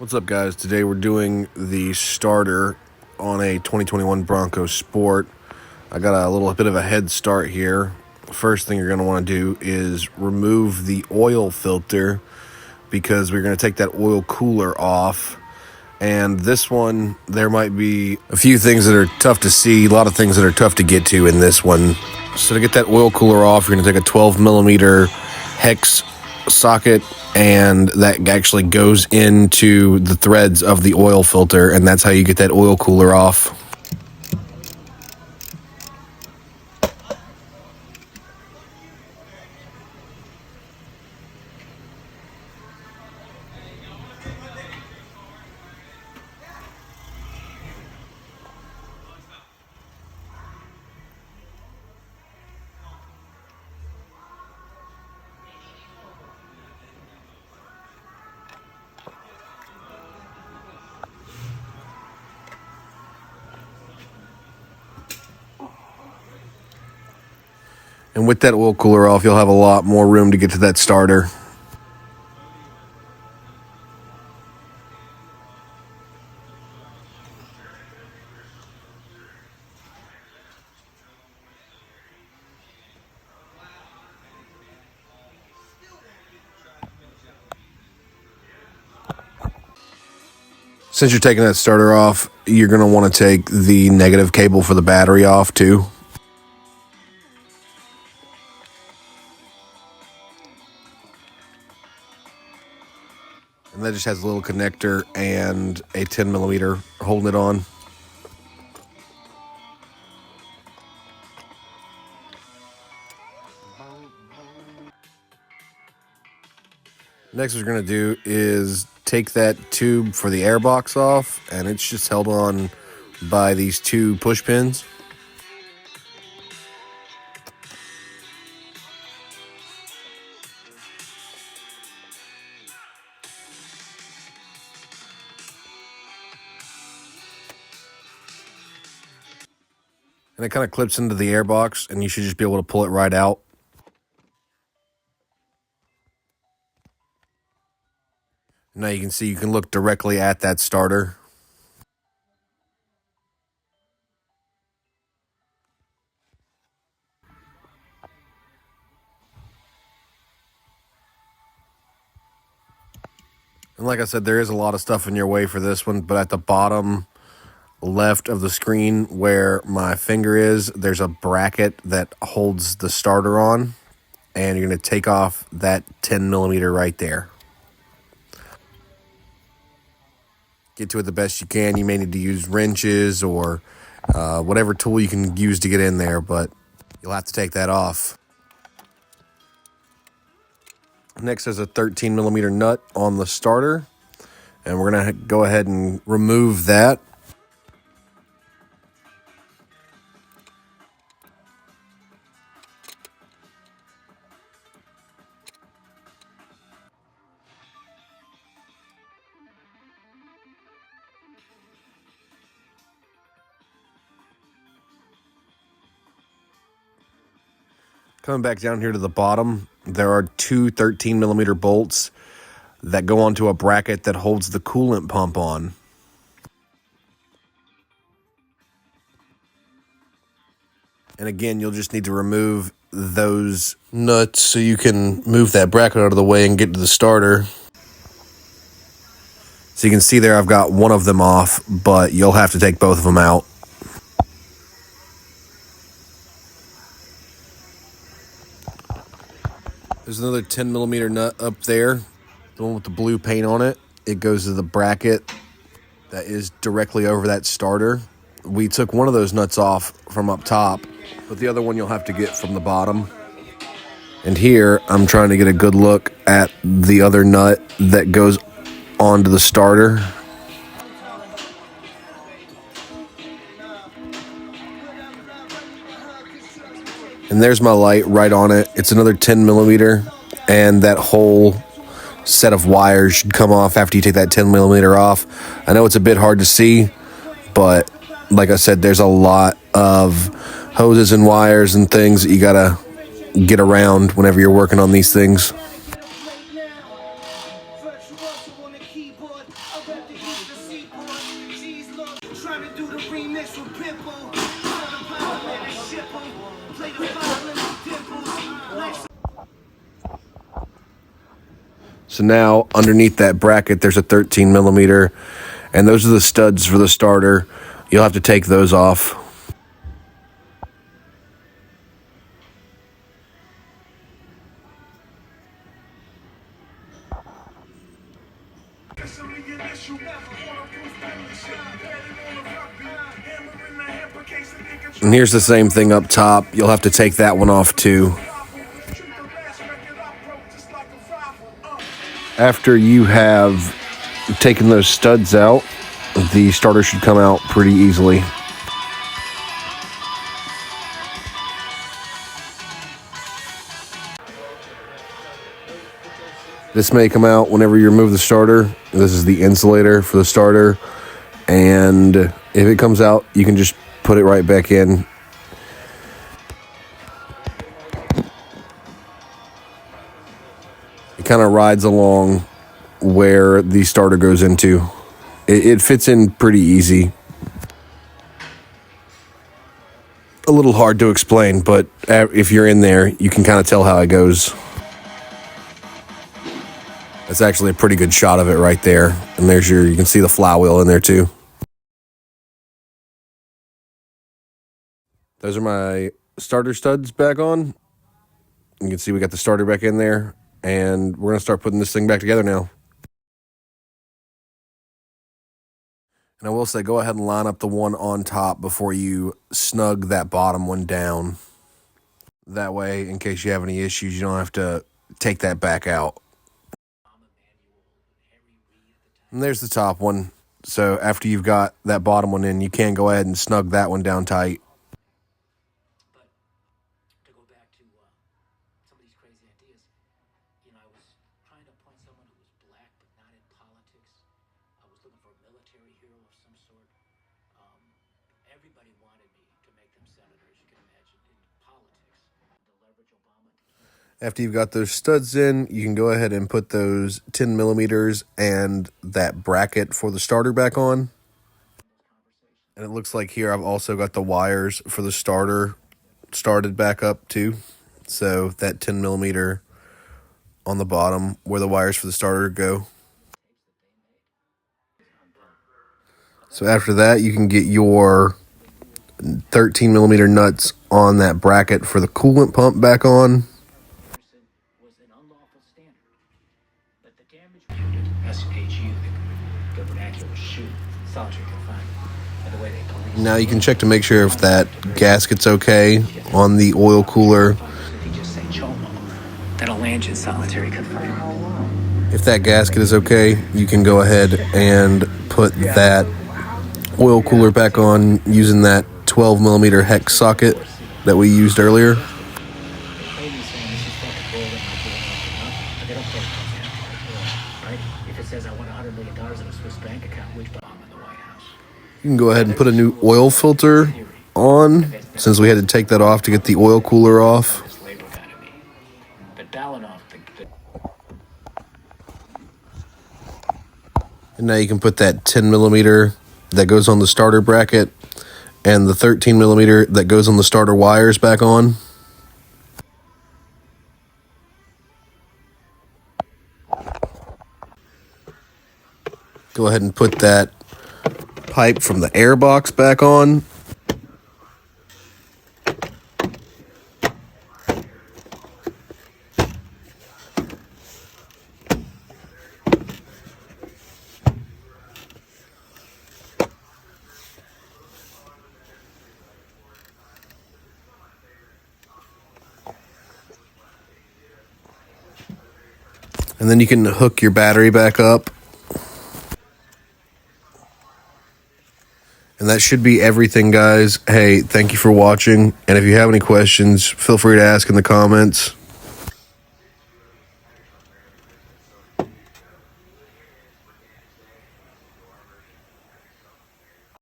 What's up, guys? Today we're doing the starter on a 2021 Bronco Sport. I got a little bit of a head start here. First thing you're going to want to do is remove the oil filter because we're going to take that oil cooler off. And this one, there might be a few things that are tough to see, a lot of things that are tough to get to in this one. So to get that oil cooler off, you're going to take a 12 millimeter hex socket, and that actually goes into the threads of the oil filter, and that's how you get that oil cooler off. And with that oil cooler off, you'll have a lot more room to get to that starter. Since you're taking that starter off, you're going to want to take the negative cable for the battery off too. And that just has a little connector and a 10 millimeter holding it on. Next, what we're going to do is take that tube for the air box off, and it's just held on by these two push pins. And it kind of clips into the air box, and you should just be able to pull it right out. Now you can see you can look directly at that starter. And like I said, there is a lot of stuff in your way for this one, but at the bottom left of the screen where my finger is, there's a bracket that holds the starter on, and you're going to take off that 10 millimeter right there. Get to it the best you can. You may need to use wrenches or whatever tool you can use to get in there, but you'll have to take that off. Next is a 13 millimeter nut on the starter, and we're going to go ahead and remove that. Coming back down here to the bottom, there are two 13 millimeter bolts that go onto a bracket that holds the coolant pump on. And again, you'll just need to remove those nuts so you can move that bracket out of the way and get to the starter. So you can see there I've got one of them off, but you'll have to take both of them out. There's another 10 millimeter nut up there, the one with the blue paint on it. It goes to the bracket that is directly over that starter. We took one of those nuts off from up top, but the other one you'll have to get from the bottom. And here, I'm trying to get a good look at the other nut that goes onto the starter. And there's my light right on it. It's another 10 millimeter, and that whole set of wires should come off after you take that 10 millimeter off. I know it's a bit hard to see, but like I said, there's a lot of hoses and wires and things that you gotta get around whenever you're working on these things. So now underneath that bracket, there's a 13 millimeter, and those are the studs for the starter. You'll have to take those off. And here's the same thing up top. You'll have to take that one off too. After you have taken those studs out, the starter should come out pretty easily. This may come out whenever you remove the starter. This is the insulator for the starter. And if it comes out, you can just put it right back in. It kind of rides along where the starter goes into. It fits in pretty easy. A little hard to explain, but if you're in there, you can kind of tell how it goes. That's actually a pretty good shot of it right there. And you can see the flywheel in there too. Those are my starter studs back on. You can see we got the starter back in there, and we're going to start putting this thing back together now. And I will say, go ahead and line up the one on top before you snug that bottom one down. That way, in case you have any issues, you don't have to take that back out. And there's the top one. So after you've got that bottom one in, you can go ahead and snug that one down tight. But to go back to some of these crazy ideas, I was trying to appoint someone who was black but not in politics. I was looking for a military hero of some sort. Everybody wanted me to make them senators, you can imagine, in politics. To leverage Obama. After you've got those studs in, you can go ahead and put those 10 millimeters and that bracket for the starter back on. And it looks like here I've also got the wires for the starter started back up too. So that 10 millimeter on the bottom where the wires for the starter go. So after that, you can get your 13 millimeter nuts on that bracket for the coolant pump back on. Was an unlawful standard, but the damage SHU, the vernacular shoe, solitary confinement, and the way they police. Now you can check to make sure if that gasket's okay on the oil cooler. They just say chomo. That'll land you in solitary confinement. If that gasket is okay, you can go ahead and put that oil cooler back on using that 12 millimeter hex socket that we used earlier. You can go ahead and put a new oil filter on, since we had to take that off to get the oil cooler off. And now you can put that 10 millimeter that goes on the starter bracket and the 13 millimeter that goes on the starter wires back on. Go ahead and put that pipe from the air box back on. And then you can hook your battery back up. And that should be everything, guys. Hey, thank you for watching. And if you have any questions, feel free to ask in the comments.